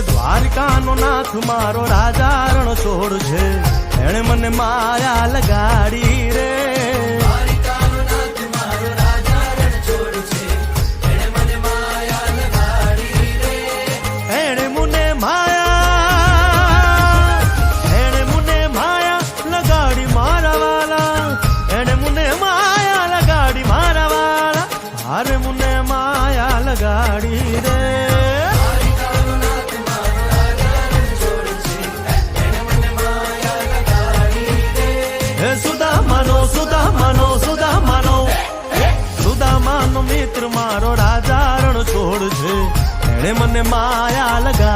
દ્વારકાનો નાથ મારો રાજા રણ છોડ છે, એણે મને માયા લગાડી રે. એણે મને માયા લગાડી મારા વાલા, એણે મને માયા લગાડી મારા વાલા, હારે મને માયા લગાડી રે. સુદામાનો મિત્ર મારો રાજા રણ છોડ છે, એણે મને માયા લગાડી.